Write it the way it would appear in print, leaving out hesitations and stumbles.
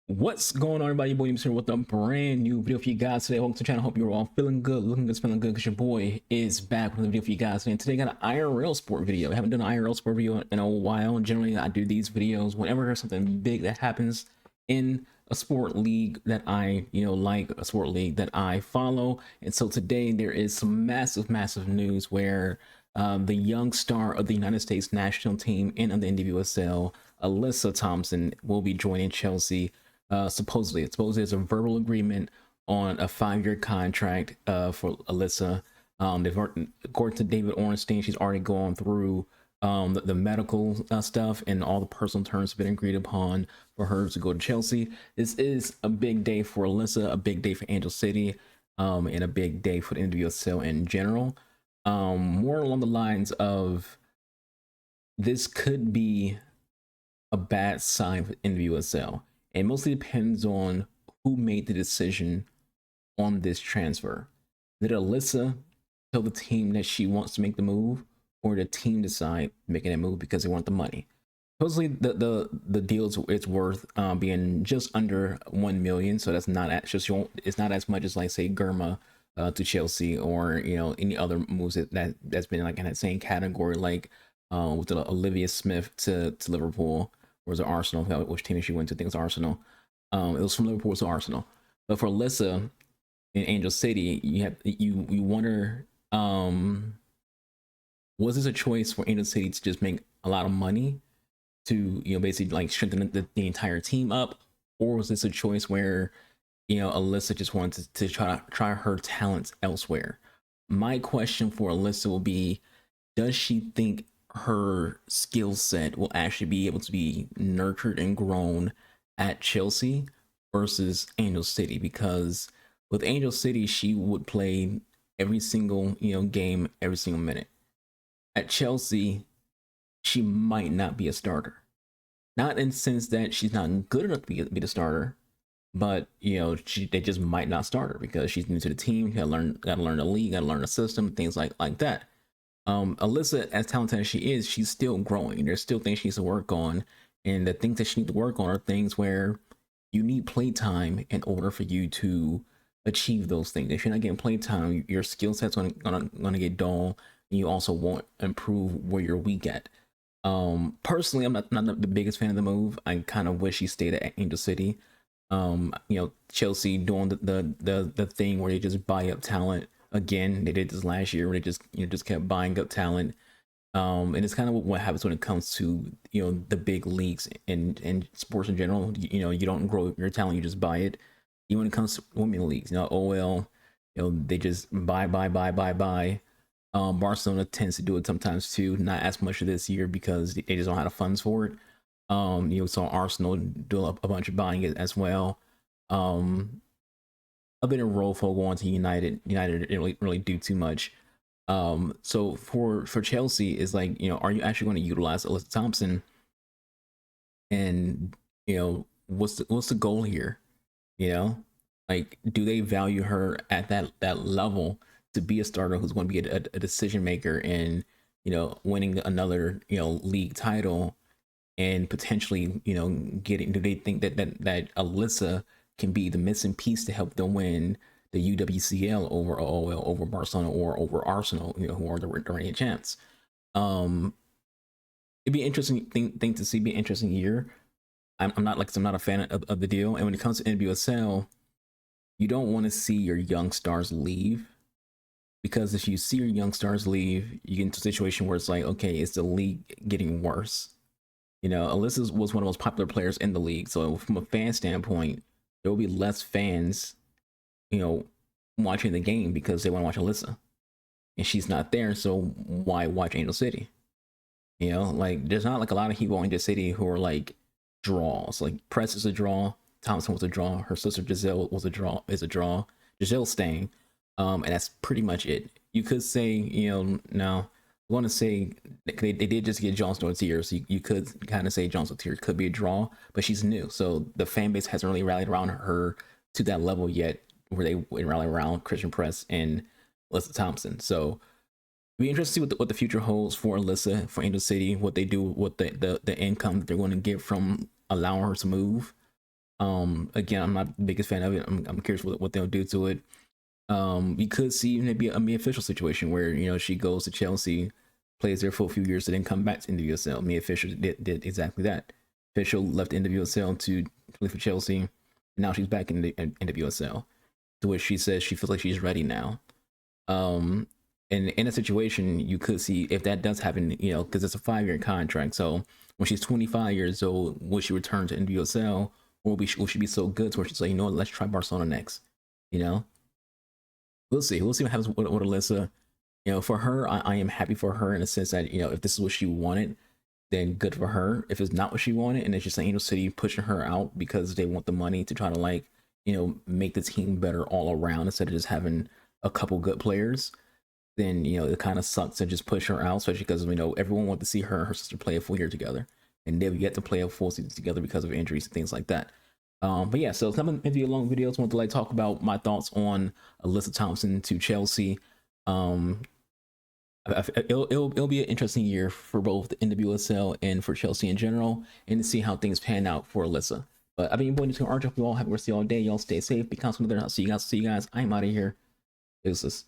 What's going on, everybody? Your boy here with a brand new video for you guys today. Welcome to the channel. Hope you're all feeling good, looking good, feeling good, because your boy is back with a video for you guys. And today I got an IRL sport video. I haven't done an IRL sport video in a while. Generally, I do these videos whenever there's something big that happens in a sport league that I, like, a sport league that I follow. And so today there is some massive news where the young star of the United States national team and of the NWSL, Alyssa Thompson, will be joining Chelsea. Supposedly there's a verbal agreement on a 5-year contract for Alyssa. According to David Ornstein, she's already gone through the medical stuff, and all the personal terms have been agreed upon for her to go to Chelsea. This is a big day for Alyssa, a big day for Angel City, and a big day for the NWSL in general. More along the lines of, this could be a bad sign for NWSL. It mostly depends on who made the decision on this transfer. Did Alyssa tell the team that she wants to make the move, or did the team decide making that move because they want the money? Supposedly the deal it's worth being just under 1 million, so that's not it's not as much as, like, say, Germa to Chelsea, or any other moves that's been like in that same category, like with Olivia Smith to Liverpool. Or was it Arsenal? Which team did she went to? I think it was Arsenal. It was from Liverpool to Arsenal. But for Alyssa in Angel City, you wonder, was this a choice for Angel City to just make a lot of money to basically, like, strengthen the entire team up, or was this a choice where Alyssa just wanted to try her talents elsewhere? My question for Alyssa will be, does she think her skill set will actually be able to be nurtured and grown at Chelsea versus Angel City? Because with Angel City, she would play every single game, every single minute. At Chelsea, she might not be a starter. Not in the sense that she's not good enough to be the starter, but they just might not start her because she's new to the team. Gotta learn the league, gotta learn the system, things like that. Alyssa, as talented as she is, she's still growing. There's still things she needs to work on, and the things that she needs to work on are things where you need playtime in order for you to achieve those things. If you're not getting playtime, your skill set's gonna get dull, and you also won't improve where you're weak at. Personally, I'm not the biggest fan of the move. I kind of wish she stayed at Angel City. Chelsea doing the thing where they just buy up talent. Again, they did this last year, where they just kept buying up talent. And it's kind of what happens when it comes to the big leagues and sports in general. You don't grow your talent, you just buy it. Even when it comes to women leagues, OL, they just buy. Barcelona tends to do it sometimes too, not as much this year because they just don't have the funds for it. Saw Arsenal do a bunch of buying it as well. A bit of Rolfo going to United. United didn't really do too much. So for Chelsea is like, are you actually going to utilize Alyssa Thompson? And what's the goal here? Like, do they value her at that level to be a starter who's going to be a decision maker and winning another league title, and potentially getting, do they think that Alyssa can be the missing piece to help them win the UWCL over OL, over Barcelona, or over Arsenal, who are the reigning champs? It'd be an interesting thing to see. Be an interesting year. I'm not a fan of the deal. And when it comes to NWSL, you don't want to see your young stars leave, because if you see your young stars leave, you get into a situation where it's like, okay, is the league getting worse? Alyssa was one of the most popular players in the league, so from a fan standpoint, there will be less fans, watching the game because they want to watch Alyssa, and she's not there. So why watch Angel City? Like, there's not like a lot of people in Angel City who are like draws. Like, Press is a draw, Thompson was a draw, her sister Giselle was a draw, Giselle's staying, and that's pretty much it. You could say, now I want to say they did just get Johnson Ortier, so you could kind of say Johnson Ortier could be a draw, but she's new, so the fan base hasn't really rallied around her to that level yet, where they would rally around Christian Press and Alyssa Thompson. So it'll be interesting to see what the future holds for Alyssa, for Angel City, what they do, what the income that they're going to get from allowing her to move. Again, I'm not the biggest fan of it. I'm curious what they'll do to it. You could see maybe a Mia Fisher situation where, you know, she goes to Chelsea, plays there for a few years, and then come back to NWSL. Mia Fisher did exactly that. Fisher left NWSL to play for Chelsea, and now she's back in the NWSL, to which she says she feels like she's ready now. And in a situation, you could see if that does happen, you know, because it's a 5-year contract. So when she's 25 years old, will she return to NWSL, or will she be so good to where she's like, you know what, let's try Barcelona next? You know, we'll see. We'll see what happens with Alyssa. You know, for her, I am happy for her in the sense that, you know, if this is what she wanted, then good for her. If it's not what she wanted, and it's just Angel City pushing her out because they want the money to try to, like, you know, make the team better all around instead of just having a couple good players, then, you know, it kind of sucks to just push her out, especially because, you know, everyone wants to see her and her sister play a full year together, and they've yet to play a full season together because of injuries and things like that. But yeah, so some maybe a long videos. Want to like talk about my thoughts on Alyssa Thompson to Chelsea. Um, it'll be an interesting year for both the NWSL and for Chelsea in general, and to see how things pan out for Alyssa. But I've been your boy NWSL Archangel. You all have a rest of all day. Y'all stay safe. Be constant. I'll see you guys. I'm out of here. Deuces.